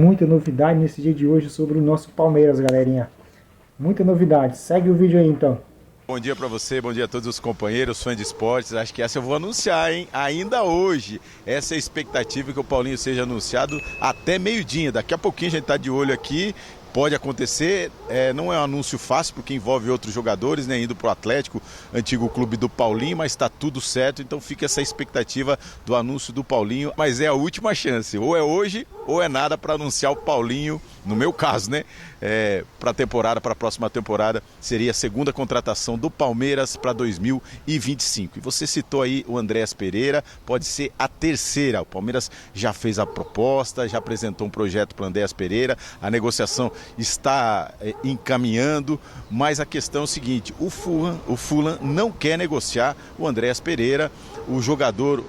muita novidade nesse dia de hoje sobre o nosso Palmeiras, galerinha. Muita novidade. Segue o vídeo aí, então. Bom dia para você, bom dia a todos os companheiros, fãs de esportes. Acho que essa eu vou anunciar, hein? Ainda hoje. Essa é a expectativa, que o Paulinho seja anunciado até meio-dia. Daqui a pouquinho a gente tá de olho aqui. Pode acontecer, não é um anúncio fácil porque envolve outros jogadores, né? Indo para o Atlético, antigo clube do Paulinho, mas está tudo certo, então fica essa expectativa do anúncio do Paulinho, mas é a última chance, ou é hoje ou é nada para anunciar o Paulinho, no meu caso, né? Para a próxima temporada, seria a segunda contratação do Palmeiras para 2025. E você citou aí o Andréas Pereira, pode ser a terceira. O Palmeiras já fez a proposta, já apresentou um projeto para o Andréas Pereira, a negociação está encaminhando, mas a questão é o seguinte: o Fulham não quer negociar o Andréas Pereira, o jogador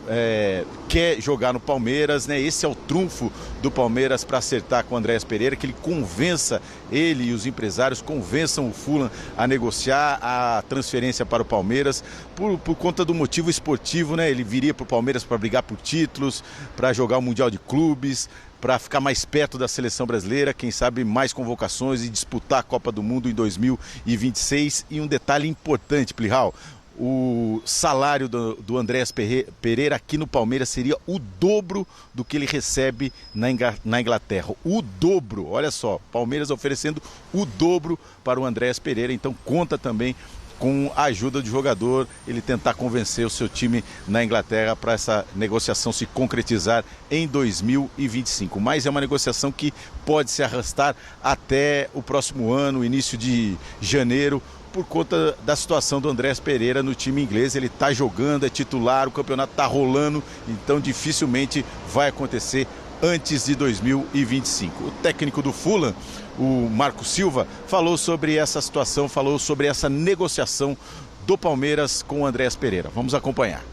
quer jogar no Palmeiras, né? Esse é o trunfo do Palmeiras para acertar com o Andréas Pereira, que ele convença, ele e os empresários convençam o Fulham a negociar a transferência para o Palmeiras, por conta do motivo esportivo, né? Ele viria para o Palmeiras para brigar por títulos, para jogar o Mundial de Clubes, para ficar mais perto da seleção brasileira, quem sabe mais convocações e disputar a Copa do Mundo em 2026. E um detalhe importante, Plihal: o salário do Andréas Pereira aqui no Palmeiras seria o dobro do que ele recebe na Inglaterra. O dobro, olha só, Palmeiras oferecendo o dobro para o Andréas Pereira, então conta também com a ajuda do jogador, ele tentar convencer o seu time na Inglaterra para essa negociação se concretizar em 2025. Mas é uma negociação que pode se arrastar até o próximo ano, início de janeiro, por conta da situação do Andréas Pereira no time inglês. Ele está jogando, é titular, o campeonato está rolando, então dificilmente vai acontecer antes de 2025. O técnico do Fulham, o Marco Silva, falou sobre essa situação, falou sobre essa negociação do Palmeiras com o Andréas Pereira. Vamos acompanhar.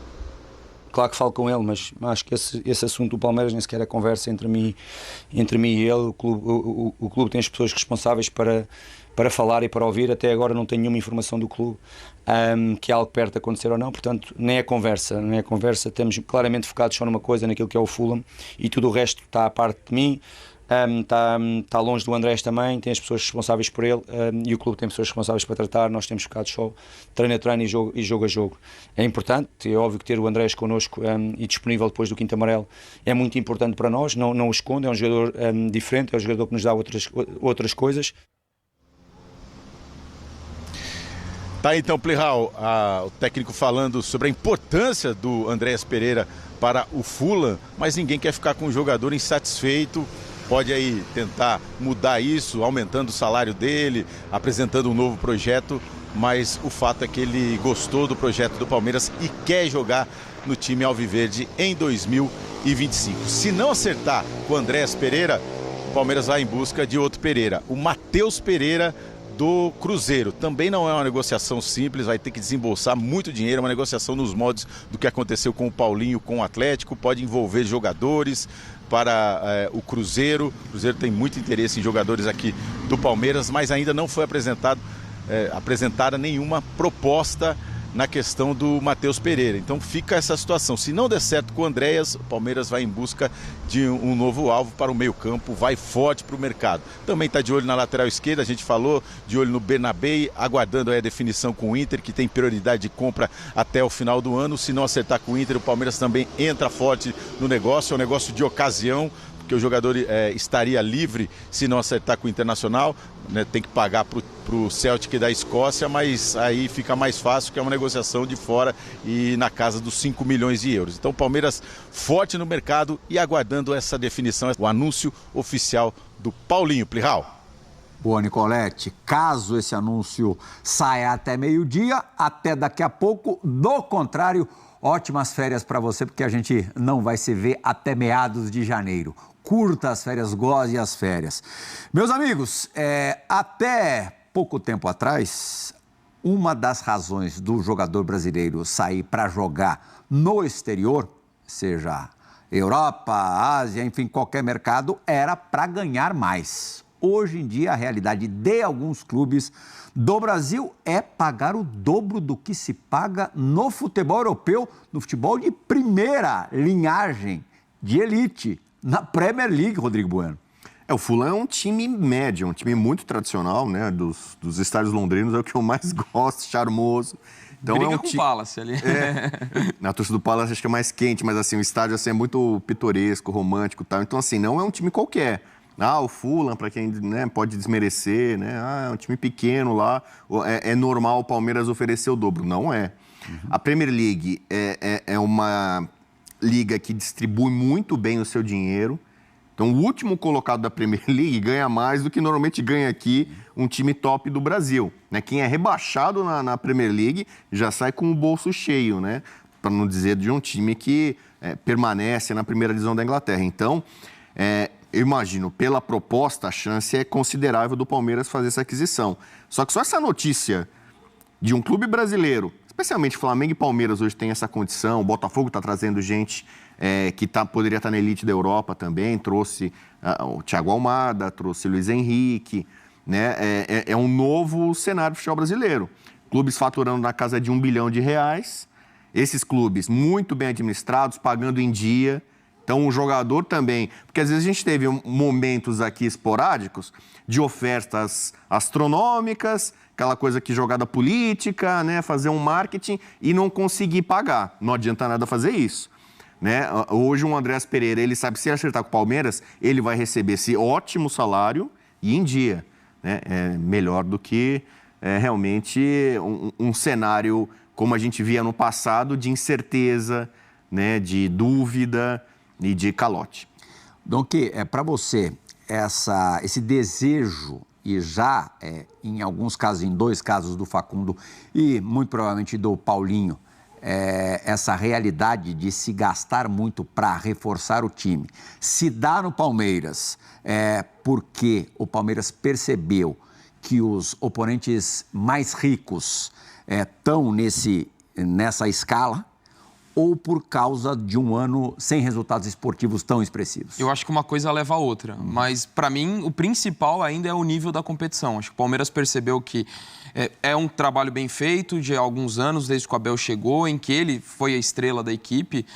Claro que falo com ele, mas acho que esse assunto do Palmeiras nem sequer é conversa entre mim e ele. O clube tem as pessoas responsáveis para falar e para ouvir. Até agora não tenho nenhuma informação do clube que é algo perto de acontecer ou não, portanto nem é conversa, estamos claramente focados só numa coisa, naquilo que é o Fulham, e tudo o resto está à parte de mim. Está longe do Andrés também, tem as pessoas responsáveis por ele, e o clube tem pessoas responsáveis para tratar. Nós temos ficado só treino a treino e jogo a jogo. É importante, é óbvio que ter o Andrés connosco e disponível depois do quinto amarelo é muito importante para nós, não o escondo, é um jogador diferente, é um jogador que nos dá outras coisas. Tá, então, Plihal, o técnico falando sobre a importância do Andréas Pereira para o Fulham, mas ninguém quer ficar com um jogador insatisfeito. Pode aí tentar mudar isso, aumentando o salário dele, apresentando um novo projeto, mas o fato é que ele gostou do projeto do Palmeiras e quer jogar no time alviverde em 2025. Se não acertar com o Andréas Pereira, o Palmeiras vai em busca de outro Pereira, o Matheus Pereira, do Cruzeiro. Também não é uma negociação simples, vai ter que desembolsar muito dinheiro, é uma negociação nos moldes do que aconteceu com o Paulinho, com o Atlético, pode envolver jogadores para o Cruzeiro. O Cruzeiro tem muito interesse em jogadores aqui do Palmeiras, mas ainda não foi apresentada nenhuma proposta na questão do Matheus Pereira. Então fica essa situação. Se não der certo com o Andréas, o Palmeiras vai em busca de um novo alvo para o meio-campo, vai forte para o mercado. Também está de olho na lateral esquerda, a gente falou, de olho no Bernabé, aguardando aí a definição com o Inter, que tem prioridade de compra até o final do ano. Se não acertar com o Inter, o Palmeiras também entra forte no negócio, é um negócio de ocasião, porque o jogador estaria livre se não acertar com o Internacional, né? Tem que pagar para o Celtic da Escócia, mas aí fica mais fácil, que é uma negociação de fora e na casa dos 5 milhões de euros. Então o Palmeiras forte no mercado e aguardando essa definição, o anúncio oficial do Paulinho. Plihal. Boa, Nicolete, caso esse anúncio saia até meio-dia, até daqui a pouco, do contrário, ótimas férias para você, porque a gente não vai se ver até meados de janeiro. Curta as férias, goze as férias. Meus amigos, até pouco tempo atrás, uma das razões do jogador brasileiro sair para jogar no exterior, seja Europa, Ásia, enfim, qualquer mercado, era para ganhar mais. Hoje em dia, a realidade de alguns clubes do Brasil é pagar o dobro do que se paga no futebol europeu, no futebol de primeira linhagem, de elite, na Premier League, Rodrigo Bueno. O Fulham é um time médio, um time muito tradicional, né? Dos estádios londrinos é o que eu mais gosto, charmoso. Então, briga com o Palace ali. Na torcida do Palace acho que é mais quente, mas assim, o estádio assim, é muito pitoresco, romântico e tal. Então, assim, não é um time qualquer. O Fulham, para quem, né, pode desmerecer, né? É um time pequeno lá, é normal o Palmeiras oferecer o dobro. Não é. A Premier League é uma liga que distribui muito bem o seu dinheiro. Então, o último colocado da Premier League ganha mais do que normalmente ganha aqui um time top do Brasil, né? Quem é rebaixado na Premier League já sai com o bolso cheio, né? Para não dizer de um time que permanece na primeira divisão da Inglaterra. Então, eu imagino, pela proposta, a chance é considerável do Palmeiras fazer essa aquisição. Só que só essa notícia de um clube brasileiro, especialmente Flamengo e Palmeiras hoje tem essa condição, o Botafogo está trazendo gente que poderia estar na elite da Europa também, trouxe o Thiago Almada, trouxe o Luiz Henrique, né? É um novo cenário do futebol brasileiro. Clubes faturando na casa de R$1 bilhão, esses clubes muito bem administrados, pagando em dia. Então, o jogador também... Porque às vezes a gente teve momentos aqui esporádicos de ofertas astronômicas, aquela coisa que jogada política, né? Fazer um marketing e não conseguir pagar. Não adianta nada fazer isso, né? Hoje o Andreas Pereira, ele sabe que se ele acertar com o Palmeiras, ele vai receber esse ótimo salário e em dia, né? É melhor do que realmente um cenário como a gente via no passado, de incerteza, né? De dúvida e de calote. Donque, para você, esse desejo, e já em alguns casos, em 2 casos do Facundo e muito provavelmente do Paulinho, essa realidade de se gastar muito para reforçar o time, se dá no Palmeiras porque o Palmeiras percebeu que os oponentes mais ricos estão nessa escala, ou por causa de um ano sem resultados esportivos tão expressivos? Eu acho que uma coisa leva a outra, mas para mim o principal ainda é o nível da competição. Acho que o Palmeiras percebeu que é um trabalho bem feito de alguns anos, desde que o Abel chegou, em que ele foi a estrela da equipe,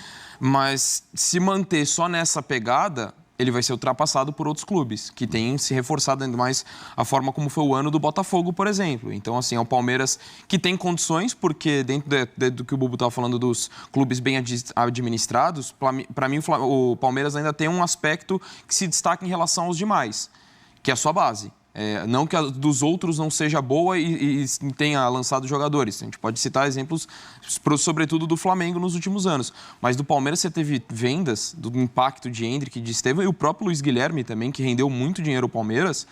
mas se manter só nessa pegada, ele vai ser ultrapassado por outros clubes, que têm se reforçado ainda mais a forma como foi o ano do Botafogo, por exemplo. Então, assim, é o Palmeiras que tem condições, porque dentro do que o Bubu estava falando dos clubes bem administrados, para mim o Palmeiras ainda tem um aspecto que se destaca em relação aos demais, que é a sua base. Não que a dos outros não seja boa e tenha lançado jogadores. A gente pode citar exemplos, sobretudo do Flamengo nos últimos anos. Mas do Palmeiras você teve vendas do impacto de Endrick, de Estevão e o próprio Luiz Guilherme também, que rendeu muito dinheiro ao Palmeiras.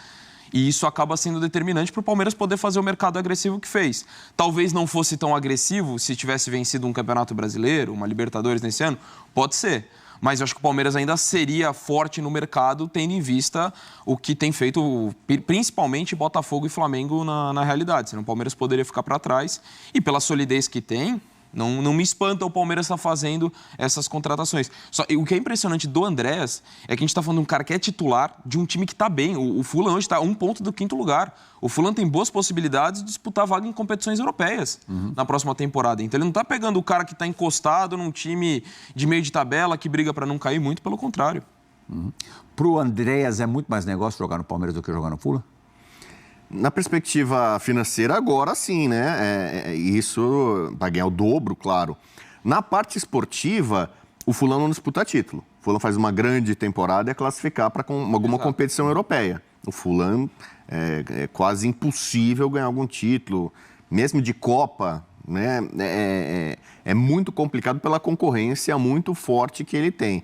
E isso acaba sendo determinante para o Palmeiras poder fazer o mercado agressivo que fez. Talvez não fosse tão agressivo se tivesse vencido um Campeonato Brasileiro, uma Libertadores nesse ano. Pode ser. Mas eu acho que o Palmeiras ainda seria forte no mercado, tendo em vista o que tem feito, principalmente Botafogo e Flamengo na realidade. Senão o Palmeiras poderia ficar para trás. E pela solidez que tem, não me espanta o Palmeiras estar fazendo essas contratações. O que é impressionante do Andreas é que a gente está falando de um cara que é titular de um time que está bem. O Fulham hoje está a 1 ponto do 5º lugar. O Fulham tem boas possibilidades de disputar vaga em competições europeias na próxima temporada. Então ele não está pegando o cara que está encostado num time de meio de tabela que briga para não cair, muito pelo contrário. Para o Andreas é muito mais negócio jogar no Palmeiras do que jogar no Fulham? Na perspectiva financeira, agora sim, né? Isso vai ganhar o dobro, claro. Na parte esportiva, o Fulham não disputa título. O Fulham faz uma grande temporada e é classificar para alguma competição europeia. O Fulham é quase impossível ganhar algum título, mesmo de Copa, né? É muito complicado pela concorrência muito forte que ele tem.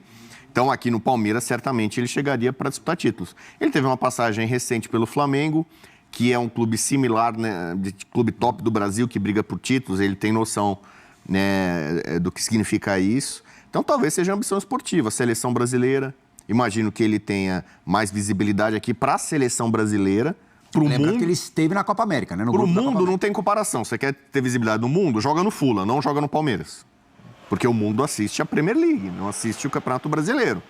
Então, aqui no Palmeiras, certamente ele chegaria para disputar títulos. Ele teve uma passagem recente pelo Flamengo, que é um clube similar, né, de clube top do Brasil, que briga por títulos, ele tem noção, né, do que significa isso. Então, talvez seja ambição esportiva. Seleção brasileira, imagino que ele tenha mais visibilidade aqui para a seleção brasileira. Lembra que ele esteve na Copa América, né? Para o mundo não tem comparação. Você quer ter visibilidade no mundo? Joga no Fulham, não joga no Palmeiras. Porque o mundo assiste a Premier League, não assiste o Campeonato Brasileiro,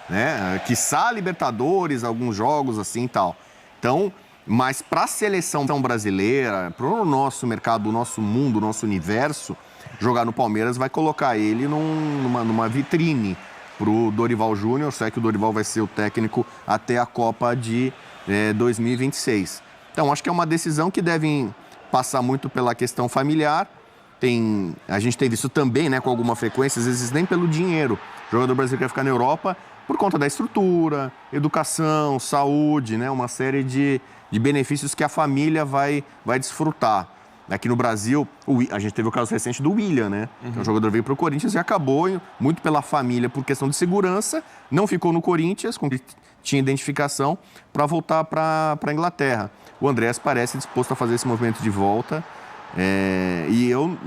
né? Quiçá Libertadores, alguns jogos assim e tal. Então, mas para a seleção brasileira, para o nosso mercado, o nosso mundo, o nosso universo, jogar no Palmeiras vai colocar ele numa vitrine para o Dorival Júnior, sei que o Dorival vai ser o técnico até a Copa de 2026. Então, acho que é uma decisão que deve passar muito pela questão familiar. A gente tem visto também, né, com alguma frequência, às vezes nem pelo dinheiro. O jogador brasileiro quer ficar na Europa por conta da estrutura, educação, saúde, né, uma série de benefícios que a família vai desfrutar. Aqui no Brasil, a gente teve o caso recente do William, né? O jogador veio para o Corinthians e acabou muito pela família, por questão de segurança, não ficou no Corinthians, com que tinha identificação, para voltar para a Inglaterra. O Andrés parece disposto a fazer esse movimento de volta. E eu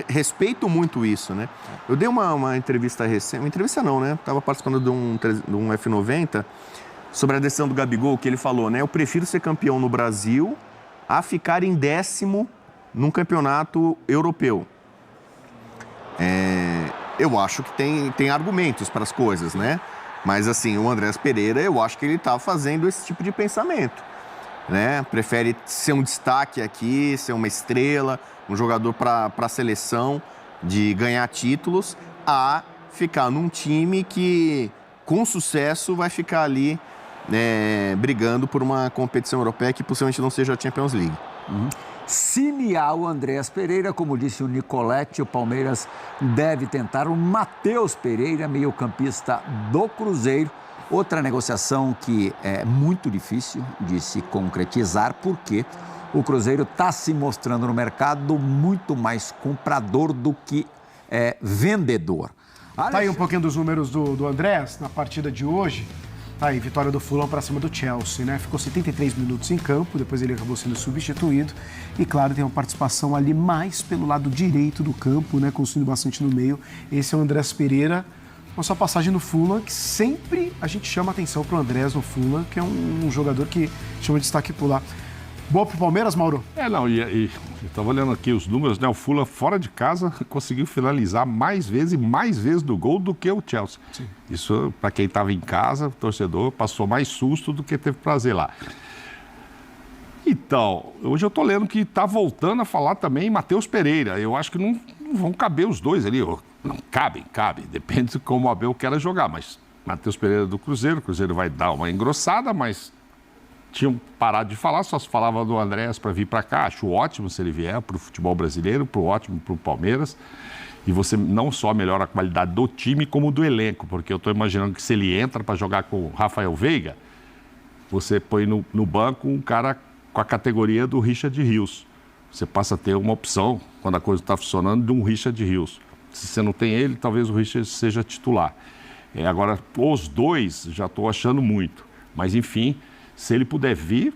respeito muito isso, né? Eu dei uma entrevista recente, uma entrevista não, né? Estava participando de um F90 sobre a decisão do Gabigol, que ele falou, né? Eu prefiro ser campeão no Brasil a ficar em 10º num campeonato europeu. Eu acho que tem argumentos para as coisas, né? Mas assim, o Andrés Pereira, eu acho que ele está fazendo esse tipo de pensamento, né? Prefere ser um destaque aqui, ser uma estrela, um jogador para a seleção, de ganhar títulos, a ficar num time que, com sucesso, vai ficar ali brigando por uma competição europeia que possivelmente não seja a Champions League. Similar o Andrés Pereira, como disse o Nicoletti, o Palmeiras deve tentar o Matheus Pereira, meio-campista do Cruzeiro. Outra negociação que é muito difícil de se concretizar, porque o Cruzeiro está se mostrando no mercado muito mais comprador do que vendedor. Tá aí um pouquinho dos números do Andrés na partida de hoje. Tá aí, vitória do Fulham para cima do Chelsea, né? Ficou 73 minutos em campo, depois ele acabou sendo substituído. E, claro, tem uma participação ali mais pelo lado direito do campo, né? Construindo bastante no meio. Esse é o Andrés Pereira, com a sua passagem no Fulham, que sempre a gente chama atenção pro Andrés no Fulham, que é um jogador que chama destaque por lá. Boa pro Palmeiras, Mauro? Eu estava olhando aqui os números, né? O Fulham fora de casa conseguiu finalizar mais vezes no gol do que o Chelsea. Sim. Isso, para quem estava em casa, o torcedor passou mais susto do que teve prazer lá. Então, hoje eu estou lendo que está voltando a falar também em Matheus Pereira. Eu acho que não vão caber os dois ali. Não, cabe. Depende de como o Abel quer jogar. Mas Matheus Pereira do Cruzeiro, o Cruzeiro vai dar uma engrossada, mas tinham parado de falar, só se falava do Andrés para vir para cá. Acho ótimo se ele vier para o futebol brasileiro, ótimo para o Palmeiras. E você não só melhora a qualidade do time, como do elenco, porque eu estou imaginando que se ele entra para jogar com o Rafael Veiga, você põe no banco um cara com a categoria do Richard Rios. Você passa a ter uma opção, quando a coisa está funcionando, de um Richard Rios. Se você não tem ele, talvez o Richard seja titular. Agora, os dois, já estou achando muito. Mas, enfim, se ele puder vir,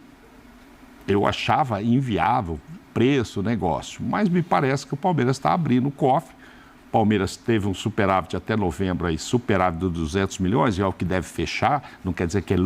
eu achava inviável preço, negócio. Mas me parece que o Palmeiras está abrindo o cofre. O Palmeiras teve um superávit até novembro, aí, superávit de 200 milhões, é o que deve fechar. Não quer dizer que é